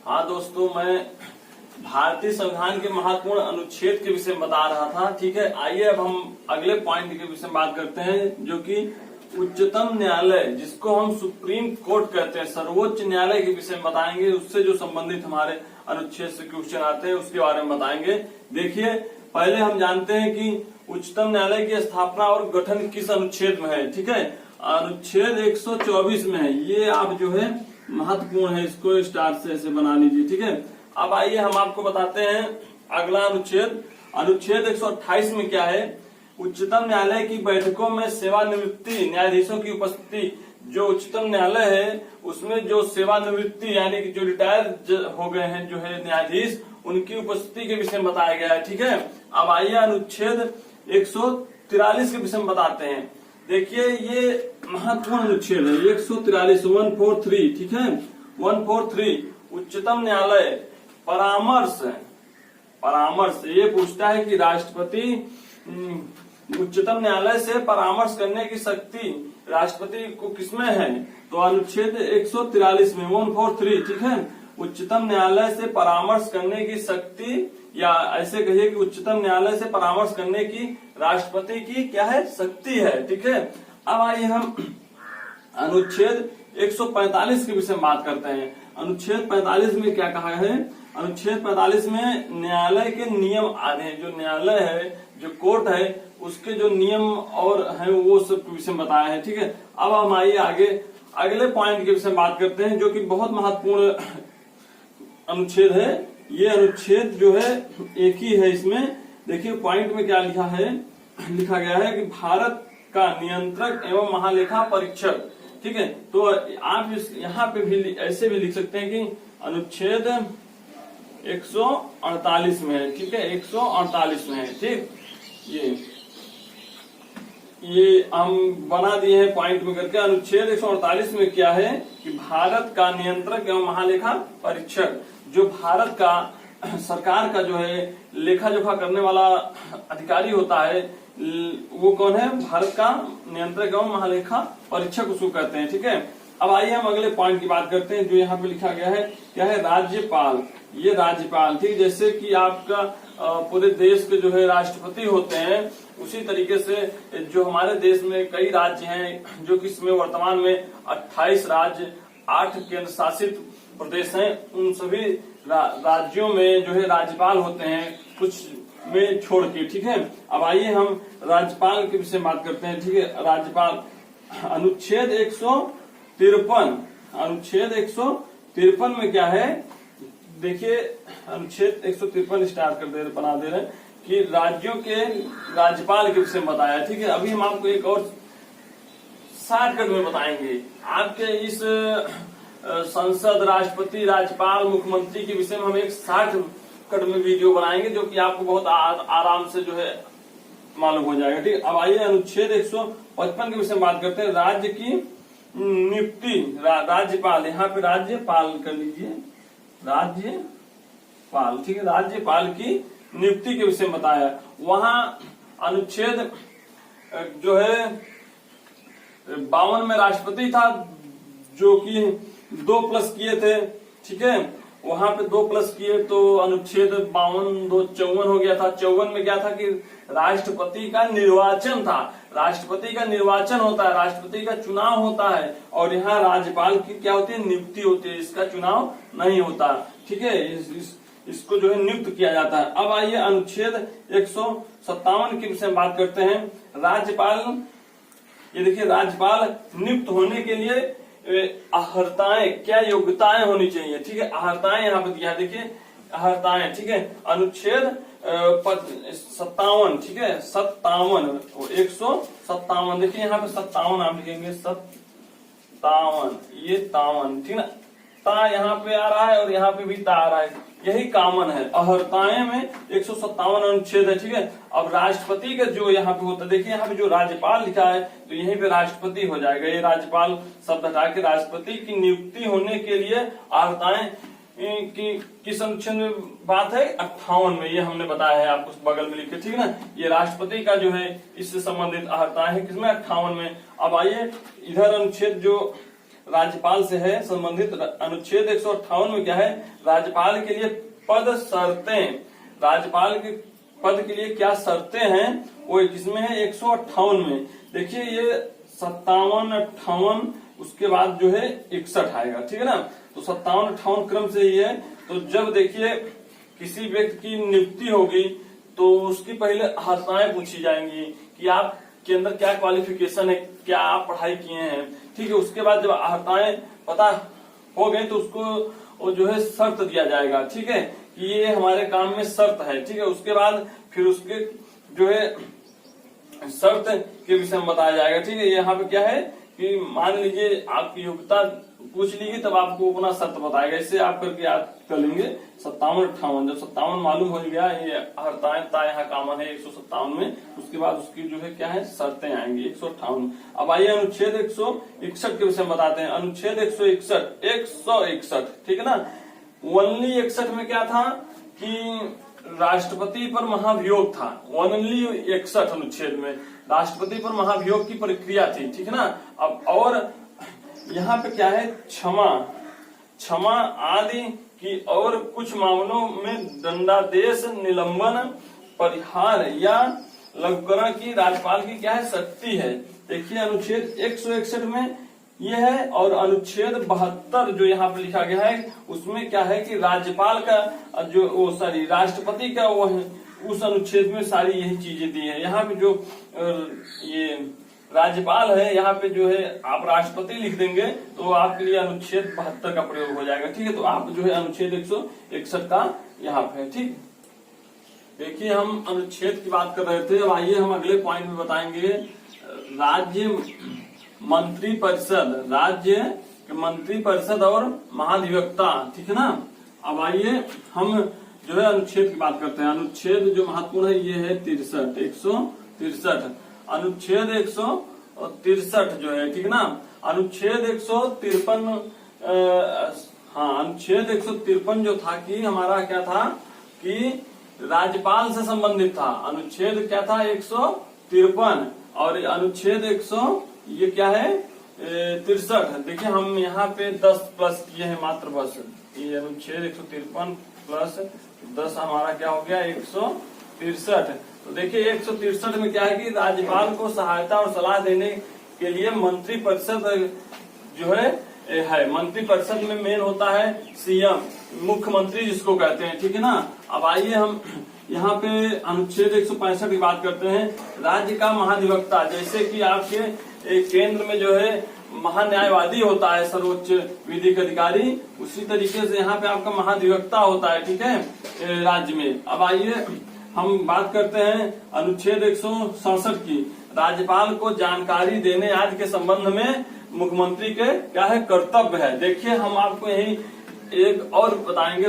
हाँ दोस्तों, मैं भारतीय संविधान के महत्वपूर्ण अनुच्छेद के विषय में बता रहा था। ठीक है, आइए अब हम अगले पॉइंट के विषय में बात करते हैं, जो कि उच्चतम न्यायालय, जिसको हम सुप्रीम कोर्ट कहते हैं, सर्वोच्च न्यायालय के विषय में बताएंगे। उससे जो संबंधित हमारे अनुच्छेद से क्वेश्चन आते हैं उसके बारे में बताएंगे। देखिए, पहले हम जानते हैं कि उच्चतम न्यायालय की स्थापना और गठन किस अनुच्छेद में है। ठीक है, अनुच्छेद 124 में है। ये आप जो है महत्वपूर्ण है, इसको स्टार से ऐसे बना लीजिए। ठीक है, अब आइए हम आपको बताते हैं अगला अनुच्छेद। अनुच्छेद 128 में क्या है? उच्चतम न्यायालय की बैठकों में सेवानिवृत्ति न्यायाधीशों की उपस्थिति। जो उच्चतम न्यायालय है उसमें जो सेवानिवृत्ति यानी कि जो रिटायर हो गए हैं जो है न्यायाधीश, उनकी उपस्थिति के विषय में बताया गया है। ठीक है, अब आइए अनुच्छेद 143 के विषय में बताते हैं। देखिए, ये महत्वपूर्ण अनुच्छेद है 143 143। ठीक है, 143 उच्चतम न्यायालय परामर्श ये पूछता है कि राष्ट्रपति उच्चतम न्यायालय से परामर्श करने की शक्ति राष्ट्रपति को किसमें है? तो अनुच्छेद 143 में 143। ठीक है, उच्चतम न्यायालय से परामर्श करने की शक्ति, या ऐसे कहिए कि उच्चतम न्यायालय से परामर्श करने की राष्ट्रपति की क्या है? शक्ति है। ठीक है, अब आइए हम अनुच्छेद 145 के विषय में बात करते हैं। अनुच्छेद 45 में क्या कहा है? अनुच्छेद 45 में न्यायालय के नियम आदि हैं। जो न्यायालय है, जो कोर्ट है, उसके जो नियम और हैं वो सब विषय में बताया है। ठीक है, अब हम आइए आगे अगले पॉइंट के विषय में बात करते हैं, जो कि बहुत महत्वपूर्ण अनुच्छेद है। ये अनुच्छेद जो है एक ही है। इसमें देखिए पॉइंट में क्या लिखा गया है कि भारत का नियंत्रक एवं महालेखा परीक्षक। ठीक है, तो आप यहाँ पे भी ऐसे भी लिख सकते हैं कि अनुच्छेद 148 में है। ठीक है, 148 में है। ठीक, ये हम बना दिए हैं पॉइंट में करके। अनुच्छेद 148 में क्या है कि भारत का नियंत्रक एवं महालेखा परीक्षक, जो भारत का सरकार का जो है लेखा जोखा करने वाला अधिकारी होता है, वो कौन है? भारत का नियंत्रक एवं महालेखा परीक्षक उसको कहते हैं। ठीक है, अब आइए हम अगले पॉइंट की बात करते हैं, जो यहाँ पे लिखा गया है। क्या है? राज्यपाल। ये राज्यपाल, ठीक, जैसे कि आपका पूरे देश के जो है राष्ट्रपति होते हैं, उसी तरीके से जो हमारे देश में कई राज्य हैं, जो कि इसमें वर्तमान में 28 राज्य 8 केंद्र शासित प्रदेश हैं, उन सभी राज्यों में जो है राज्यपाल होते हैं, कुछ में छोड़ के। ठीक है, अब आइए हम राज्यपाल के विषय में बात करते हैं। ठीक है, राज्यपाल अनुच्छेद 153। अनुच्छेद 153 में क्या है? देखिए, अनुच्छेद 153 स्टार्ट बना दे रहे हैं कि राज्यों के राज्यपाल के विषय में बताया। ठीक है, अभी हम आपको एक और शॉर्टकट में बताएंगे। आपके इस संसद, राष्ट्रपति, राज्यपाल, मुख्यमंत्री के विषय में हम एक शॉर्टकट में वीडियो बनाएंगे, जो कि आपको बहुत आराम से जो है मालूम हो जाएगा। ठीक, अब आइए अनुच्छेद 155 के विषय में बात करते हैं। राज्य की नियुक्ति, राज्यपाल, यहाँ पे राज्यपाल कर लीजिए, राज्यपाल। ठीक है, राज्यपाल की नियुक्ति के विषय में बताया। वहां अनुच्छेद जो है 52 में राष्ट्रपति था, जो कि 2+ किए थे। ठीक है, वहां पे 2+ किए तो अनुच्छेद 52 2 54 हो गया था। 54 में क्या था कि राष्ट्रपति का निर्वाचन था। राष्ट्रपति का निर्वाचन होता है, राष्ट्रपति का चुनाव होता है, और यहाँ राज्यपाल की क्या होती है? नियुक्ति होती है। इसका चुनाव नहीं होता। ठीक है, इसको जो है नियुक्त किया जाता है। अब आइए अनुच्छेद 157 के विषय में बात करते हैं। राज्यपाल, ये देखिए, राज्यपाल नियुक्त होने के लिए अहर्ताएं, क्या योग्यताएं होनी चाहिए? ठीक है, अहर्ताएं यहाँ पे दिया, देखिए अहर्ताएं। ठीक है, अनुच्छेद 57। ठीक है, 57 157। देखिए यहाँ पे 57 आप लिखेंगे, 57, ये 53। ठीक है, ता यहाँ पे आ रहा है और यहाँ पे भी ता आ रहा है, यही कॉमन है। अहर्ताएं में 157 अनुच्छेद है। ठीक है, अब राष्ट्रपति का जो यहाँ पे होता है, देखिए यहाँ पे जो राज्यपाल लिखा है तो यहीं पे राष्ट्रपति हो जाएगा। ये राज्यपाल शब्द हटा के राष्ट्रपति की नियुक्ति होने के लिए अहर्ताएं की किस अनुच्छेद में बात है? 58 में। ये हमने बताया है आपको बगल में लिखे। ठीक है ना, ये राष्ट्रपति का जो है इससे संबंधित अहर्ताएं है किसमें? 58 में। अब आइए इधर अनुच्छेद जो राज्यपाल से है संबंधित। अनुच्छेद 158 में क्या है, राज्यपाल के लिए पद शर्तें, राज्यपाल के पद के लिए क्या शर्तें हैं वो किसमें है, 158 में। देखिए ये 57, 58 उसके बाद जो है 61 आएगा, ठीक है ना। तो 57, 58 क्रम से ही है। तो जब देखिए किसी व्यक्ति की नियुक्ति होगी तो उसकी पहले अर्हताएं पूछी जाएंगी कि आपके अंदर क्या क्वालिफिकेशन है, क्या आप पढ़ाई किए हैं, ठीक है। उसके बाद जब अर्हताएं पता हो गई तो उसको वो जो है शर्त दिया जाएगा, ठीक है, कि ये हमारे काम में शर्त है, ठीक है। उसके बाद फिर उसके जो है शर्त के विषय में बताया जाएगा, ठीक है। यहाँ पे क्या है कि मान लीजिए आपकी योग्यता पूछ लीजिए तब आपको अपना शर्त बताएगा। इससे आप करके याद कर लेंगे 57, 58। जब 57 मालूम हो गया, ये अर्हताएं यहाँ कॉमन है 157 में, उसके बाद उसकी जो है क्या है शर्तें आएंगी 158। अब आइए अनुच्छेद 161 के विषय में बताते हैं। अनुच्छेद 161, ठीक है ना। ओनली 61 में क्या था कि राष्ट्रपति पर महाभियोग था। ओनली 61 अनुच्छेद में राष्ट्रपति पर महाभियोग की प्रक्रिया थी, ठीक है ना। अब और यहाँ पे क्या है, क्षमा आदि की और कुछ मामलों में दंडादेश, निलंबन, परिहार या लघुकरण की राज्यपाल की क्या है शक्ति है। देखिए अनुच्छेद 161 में ये है, और अनुच्छेद 72 जो यहाँ पे लिखा गया है उसमें क्या है कि राज्यपाल का जो राष्ट्रपति का वो उस अनुच्छेद में सारी यही चीजें दी है। यहाँ पे जो ये राज्यपाल है, यहाँ पे जो है आप राष्ट्रपति लिख देंगे तो आपके लिए अनुच्छेद 72 का प्रयोग हो जाएगा, ठीक है। तो आप जो है अनुच्छेद 161 का यहाँ पे है, ठीक। देखिए हम अनुच्छेद की बात कर रहे थे, अब आइए हम अगले पॉइंट में बताएंगे राज्य मंत्री परिषद और महाधिवक्ता, ठीक है ना। अब आइए हम जो है अनुच्छेद की बात करते हैं। अनुच्छेद जो महत्वपूर्ण है ये है 163, अनुच्छेद 163 जो है, ठीक है ना। अनुच्छेद 153, अनुच्छेद 153 जो था कि हमारा क्या था कि राज्यपाल से संबंधित था। अनुच्छेद क्या था 153, और अनुच्छेद 100 ये क्या है 63। देखिए हम यहाँ पे 10 प्लस किए हैं मात्र, बस ये अनुच्छेद 153 प्लस 10 हमारा क्या हो गया 163। तो देखिए 163 में क्या है कि राज्यपाल को सहायता और सलाह देने के लिए मंत्री परिषद जो है मंत्री परिषद में मेन होता है सीएम, मुख्यमंत्री जिसको कहते हैं, ठीक है ना। अब आइए हम यहाँ पे अनुच्छेद 165 की बात करते हैं। राज्य का महाधिवक्ता, जैसे कि आपके केंद्र में जो है महान्यायवादी होता है सर्वोच्च विधिक अधिकारी, उसी तरीके से यहाँ पे आपका महाधिवक्ता होता है, ठीक है, राज्य में। अब आइए हम बात करते हैं अनुच्छेद 167 की। राज्यपाल को जानकारी देने आदि के संबंध में मुख्यमंत्री के क्या है कर्तव्य है। देखिए हम आपको यही एक और बताएंगे,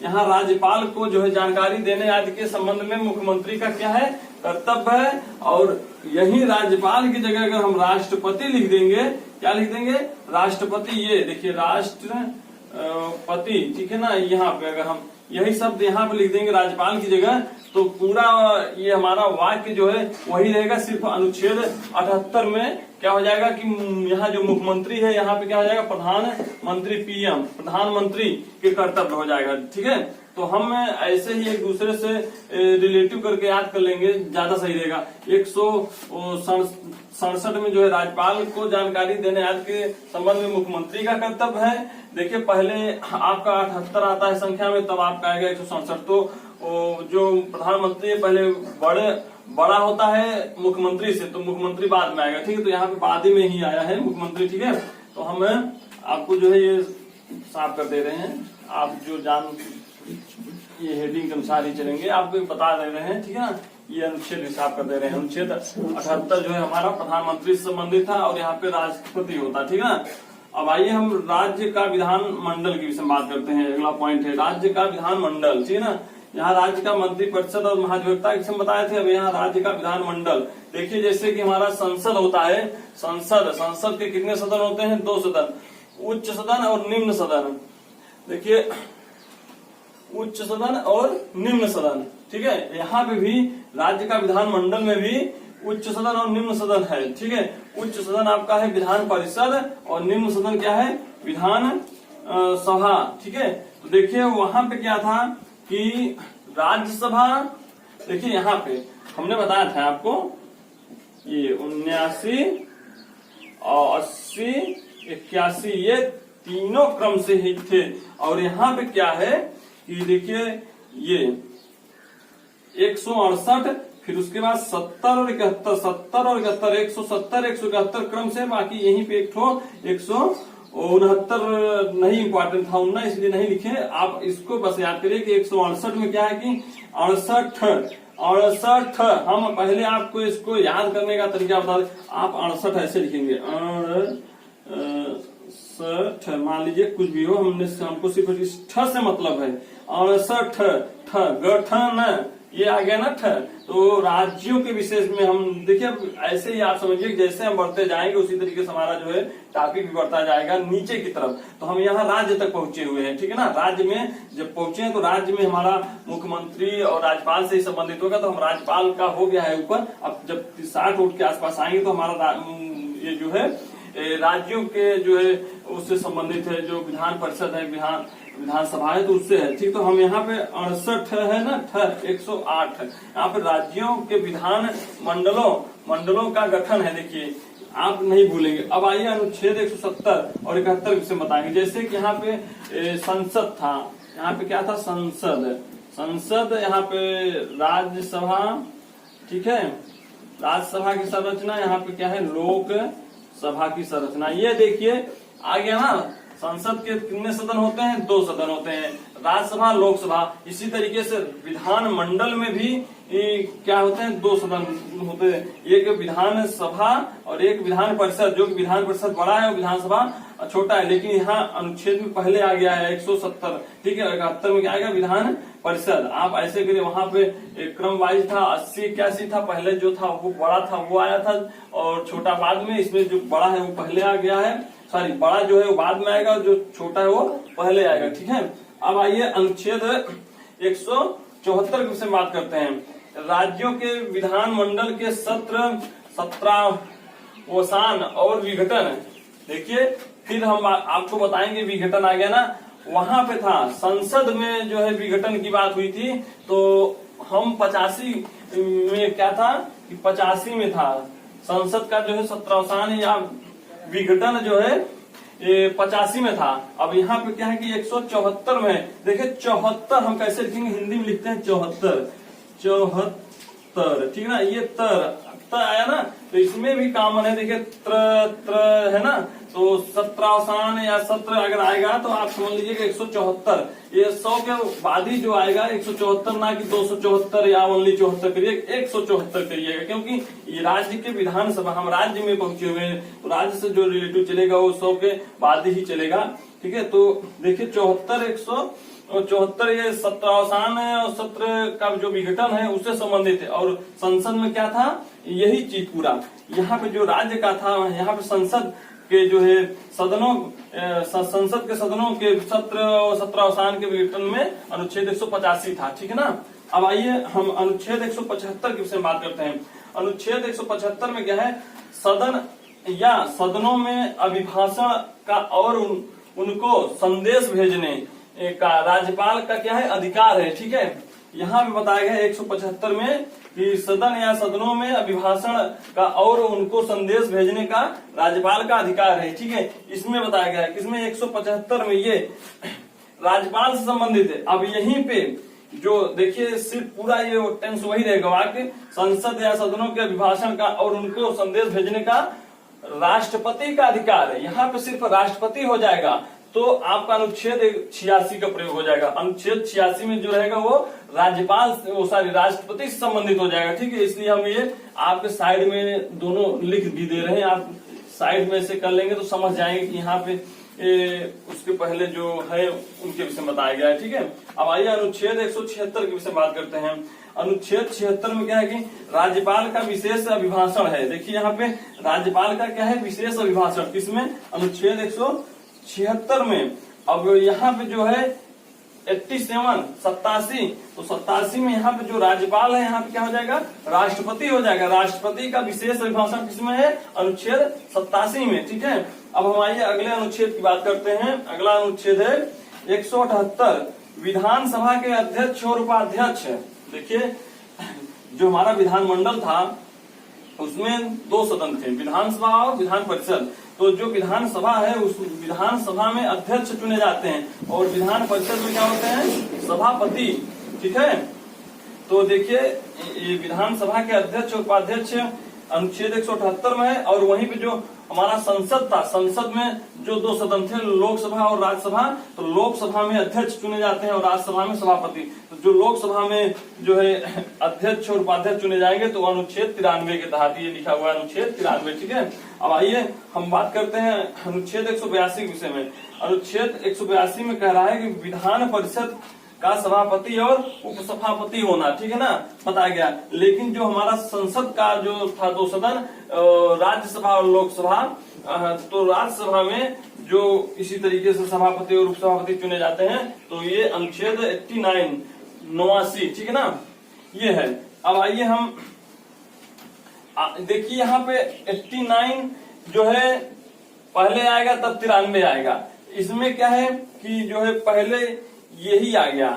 यहाँ राज्यपाल को जो है जानकारी देने आदि के संबंध में मुख्यमंत्री का क्या है कर्तव्य है। और यही राज्यपाल की जगह अगर हम राष्ट्रपति लिख देंगे, क्या लिख देंगे राष्ट्रपति, ये देखिए राष्ट्रपति, ठीक है ना। यहाँ पे अगर हम यही शब्द यहाँ पे लिख देंगे राज्यपाल की जगह, तो पूरा ये हमारा वाक्य जो है वही रहेगा। सिर्फ अनुच्छेद 78 में क्या हो जाएगा कि यहाँ जो मुख्यमंत्री है यहाँ पे क्या हो जाएगा प्रधानमंत्री, पीएम, प्रधानमंत्री के कर्तव्य हो जाएगा, ठीक है। तो हम ऐसे ही एक दूसरे से रिलेटिव करके याद कर लेंगे, ज्यादा सही रहेगा। 167 में जो है राज्यपाल को जानकारी देने आदि के संबंध में मुख्यमंत्री का कर्तव्य है। देखिए पहले आपका 78 आता है संख्या में, तब आपका आएगा 167। तो जो प्रधानमंत्री है पहले बड़ा होता है मुख्यमंत्री से, तो मुख्यमंत्री बाद में आएगा, ठीक है। तो यहाँ पे बाद में ही आया है मुख्यमंत्री, ठीक है। तो हम आपको जो है ये साफ कर दे रहे हैं, आप जो ये हेडिंग के अनुसार ही चलेंगे, आपको बता दे रहे हैं, ठीक है ना। ये अनुच्छेद साफ कर दे रहे हैं। अनुच्छेद 78 जो है हमारा प्रधानमंत्री से संबंधित था, और यहाँ पे राष्ट्रपति होता, ठीक है ना। अब आइए हम राज्य का विधान मंडल की विषय में बात करते हैं। अगला पॉइंट है राज्य का विधान मंडल, ठीक है ना। यहाँ राज्य का मंत्री परिषद और महाधिवक्ता के बताए थे, अब यहाँ राज्य का विधान मंडल। देखिए जैसे कि हमारा संसद होता है, संसद के कितने सदन होते हैं 2 सदन, उच्च सदन और निम्न सदन। देखिए उच्च सदन और निम्न सदन, ठीक है। यहाँ पे भी राज्य का विधान मंडल में भी उच्च सदन और निम्न सदन है, ठीक है। उच्च सदन आपका है विधान परिषद और निम्न सदन क्या है, विधान सभा, ठीक है। तो देखिए वहां पे क्या था कि राज्यसभा, देखिए यहाँ पे हमने बताया था आपको ये 79 और 80 81 ये तीनों क्रम से ही थे। और यहाँ पे क्या है कि देखिए ये 168, फिर उसके बाद 70 और 71, 70 और 71, 170 171 क्रम से, बाकी यहीं पे एक ठो 169 नहीं इंपॉर्टेंट था उनना, इसलिए नहीं लिखे। आप इसको बस याद करिए कि 168 में क्या है कि 68 हम पहले आपको इसको याद करने का तरीका बता दें। आप 68 ऐसे लिखेंगे, 68, मान लीजिए कुछ भी हो, हमको सिर्फ इस ठ से मतलब है। 68 गठन, ये आ गया ना ठ। तो राज्यों के विशेष में हम देखिए, ऐसे ही आप समझिए जैसे हम बढ़ते जाएंगे उसी तरीके से हमारा जो है टॉपिक भी बढ़ता जाएगा नीचे की तरफ। तो हम यहाँ राज्य तक पहुंचे हुए हैं, ठीक है ना। राज्य में जब पहुंचे हैं तो राज्य में हमारा मुख्यमंत्री और राज्यपाल से ही संबंधित होगा, तो हम राज्यपाल का हो गया है ऊपर। अब जब 60 वोट के आसपास आएंगे तो हमारा ये जो है राज्यों के जो है उससे संबंधित है, जो विधान परिषद है, विधानसभा है, तो उससे है, ठीक। तो हम यहाँ पे 68 है ना, 108 यहाँ पे राज्यों के विधान मंडलों का गठन है, देखिए आप नहीं भूलेंगे। अब आइए अनुच्छेद 170 और 71 से बताएंगे। जैसे कि यहाँ पे संसद था, यहाँ पे क्या था, संसद, यहाँ पे राज्यसभा, ठीक है। राज्यसभा की संरचना, यहाँ पे क्या है, लोक सभा की संरचना। ये देखिए आ गया ना, संसद के कितने सदन होते हैं, 2 सदन होते हैं, राज्यसभा लोकसभा। इसी तरीके से विधान मंडल में भी क्या होते हैं, 2 सदन होते हैं, एक विधान सभा और एक विधान परिषद। जो कि विधान परिषद बड़ा है और विधानसभा छोटा है, लेकिन यहाँ अनुच्छेद में पहले आ गया है 170, ठीक है। 71 में क्या आएगा, विधान परिषद। आप ऐसे करिए, वहां पे क्रम वाइज था, 80 81 था, पहले जो था वो बड़ा था वो आया था और छोटा बाद में। इसमें जो बड़ा है वो पहले आ गया है, सॉरी बड़ा जो है वो बाद में आएगा, जो छोटा है वो पहले आएगा, ठीक है। अब आइए अनुच्छेद 174 से बात करते हैं। राज्यों के विधान मंडल के सत्र, सत्रावसान और विघटन। देखिए फिर हम आपको बताएंगे, विघटन आ गया ना, वहां पे था संसद में जो है विघटन की बात हुई थी। तो हम 85 में क्या था कि 85 में था संसद का जो है सत्रावसान या विघटन जो है 85 में था। अब यहाँ पे क्या है कि 174 में, देखिए 74 हम कैसे लिखेंगे, हिंदी में लिखते हैं 74, ठीक है ना। ये तर आया ना, तो इसमें भी कॉमन है, देखिए त्र है ना। तो सत्रावसान या सत्र अगर आएगा तो आप समझ लीजिएगा 174, ये 100 के बाद ही जो आएगा 174, ना कि 274 या ओनली 74 करिए, 174 करिएगा, क्योंकि ये राज्य के विधानसभा, हम राज्य में पहुंचे हुए हैं, तो राज्य से जो रिलेटिव चलेगा वो 100 के बाद ही चलेगा, ठीक है। तो देखिए 74 174 ये सत्रावसान है और सत्र का जो विघटन है उससे संबंधित है। और संसद में क्या था, यही चीज पूरा यहाँ पे जो राज्य का था, यहाँ पे संसद के जो है सदनों, संसद के सदनों के सत्र और सत्रावसान के विघटन में अनुच्छेद 185 था, ठीक है ना। अब आइए हम अनुच्छेद 175 की बात करते हैं। अनुच्छेद 175 में क्या है, सदन या सदनों में अभिभाषण का और उनको संदेश भेजने का राज्यपाल का क्या है, अधिकार है, ठीक है। यहाँ पे बताया गया है 175 में कि सदन या सदनों में अभिभाषण का और उनको संदेश भेजने का राज्यपाल का अधिकार है, ठीक है। इसमें बताया गया है, किसमें, 175 में, ये राज्यपाल से संबंधित है। अब यहीं पे जो देखिए सिर्फ पूरा ये टेंस वही रहेगा, वाक्य संसद या सदनों के अभिभाषण का और उनको संदेश भेजने का राष्ट्रपति का अधिकार है। यहाँ पे सिर्फ राष्ट्रपति हो जाएगा, तो आपका अनुच्छेद 86 का प्रयोग हो जाएगा। अनुच्छेद 86 में जो रहेगा वो राज्यपाल, वो सारी राष्ट्रपति से संबंधित हो जाएगा, ठीक है। इसलिए हम ये आपके साइड में दोनों लिख भी दे रहे हैं, आप साइड में से कर लेंगे तो समझ जाएंगे कि यहाँ पे उसके पहले जो है उनके विषय में बताया गया है, ठीक है। अब आइए अनुच्छेद 176 के विषय बात करते हैं। अनुच्छेद 76 में क्या है कि राज्यपाल का विशेष अभिभाषण है। देखिए यहाँ पे राज्यपाल का क्या है, विशेष अभिभाषण, किसमें, अनुच्छेद 176 में। अब यहाँ पे जो है 87 87, तो 87 में यहाँ पे जो राज्यपाल है यहाँ पे क्या हो जाएगा, राष्ट्रपति हो जाएगा। राष्ट्रपति का विशेष अभिभाषण किसमें है, अनुच्छेद 87 में। ठीक है, अब हम आइए अगले अनुच्छेद की बात करते हैं। अगला अनुच्छेद है 178, विधानसभा के अध्यक्ष और उपाध्यक्ष। देखिए जो हमारा विधानमंडल था उसमें 2 सदन थे, विधानसभा और विधान परिषद। तो जो विधानसभा है उस विधानसभा में अध्यक्ष चुने जाते हैं और विधान परिषद में क्या होते हैं, सभापति। ठीक है, तो देखिए ये विधानसभा के अध्यक्ष और उपाध्यक्ष अनुच्छेद 178 में है। और वहीं पे जो हमारा संसद था, संसद में जो 2 सदन थे, लोकसभा और राज्यसभा, तो लोकसभा में अध्यक्ष चुने जाते हैं और राज्यसभा में सभापति। तो जो लोकसभा में जो है अध्यक्ष और उपाध्यक्ष चुने जाएंगे तो अनुच्छेद 93 के तहत, ये लिखा हुआ है अनुच्छेद 93। ठीक है, अब आइए हम बात करते हैं अनुच्छेद 182 के विषय में। अनुच्छेद 182 में कह रहा है कि विधान परिषद का सभापति और उपसभापति होना। ठीक है ना, बताया गया। लेकिन जो हमारा संसद का जो था 2 सदन, राज्यसभा और लोकसभा, तो राज्यसभा में जो इसी तरीके से सभापति और उपसभापति चुने जाते हैं। तो ये अनुच्छेद 89 ठीक है ना, ये है। अब आइए हम देखिए यहाँ पे 89 जो है पहले आएगा तब 93 आएगा। इसमें क्या है कि जो है पहले यही आ गया,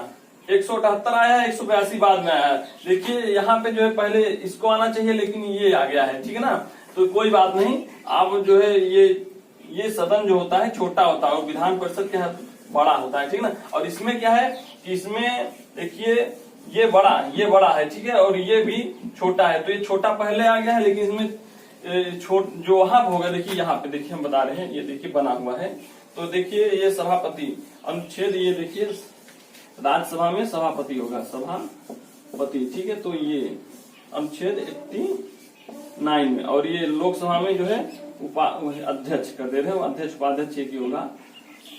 178 आया, 182 बाद में आया। देखिए यहाँ पे जो है पहले इसको आना चाहिए लेकिन ये आ गया है। ठीक है ना, तो कोई बात नहीं। आप जो है ये सदन जो होता है छोटा होता है और विधान परिषद क्या है, बड़ा होता है। ठीक है ना, और इसमें क्या है कि इसमें देखिए ये बड़ा है। ठीक है, और ये भी छोटा है। तो ये छोटा पहले आ गया है लेकिन इसमें जो वहां होगा, देखिए यहाँ पे देखिए हम बता रहे हैं, ये देखिए बना हुआ है। तो देखिए ये सभापति अनुच्छेद, ये देखिए राज्यसभा में सभापति होगा, सभापति। ठीक है, तो ये अनुच्छेद 89 में। और ये लोकसभा में जो है अध्यक्ष कर दे रहे हैं, अध्यक्ष उपाध्यक्ष एक ही होगा,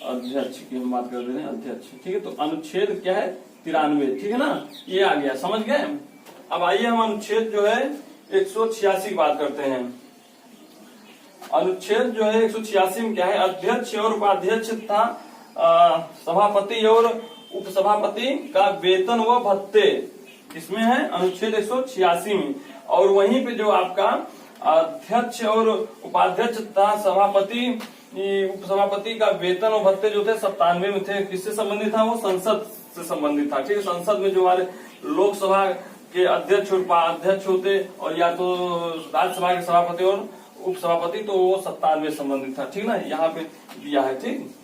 अध्यक्ष की हम बात कर दे रहे हैं, अध्यक्ष। ठीक है, तो अनुच्छेद क्या है, 93। ठीक है ना, ये आ गया, समझ गए। अब आइए हम अनुच्छेद जो है 186 की बात करते हैं। अनुच्छेद जो है 186 में क्या है, अध्यक्ष और उपाध्यक्ष तथा सभापति और उपसभापति का वेतन व भत्ते, इसमें है अनुच्छेद 186 में। और वहीं पे जो आपका अध्यक्ष और उपाध्यक्ष तथा सभापति उपसभापति का वेतन और भत्ते जो थे 97 में थे। किससे संबंधित था, वो संसद से संबंधित था। ठीक है, संसद में जो हमारे लोकसभा के अध्यक्ष और उपाध्यक्ष होते और या तो राज्यसभा के सभापति और उपसभापति, तो वो 97 संबंधित था। ठीक ना, यहाँ पे दिया है। ठीक,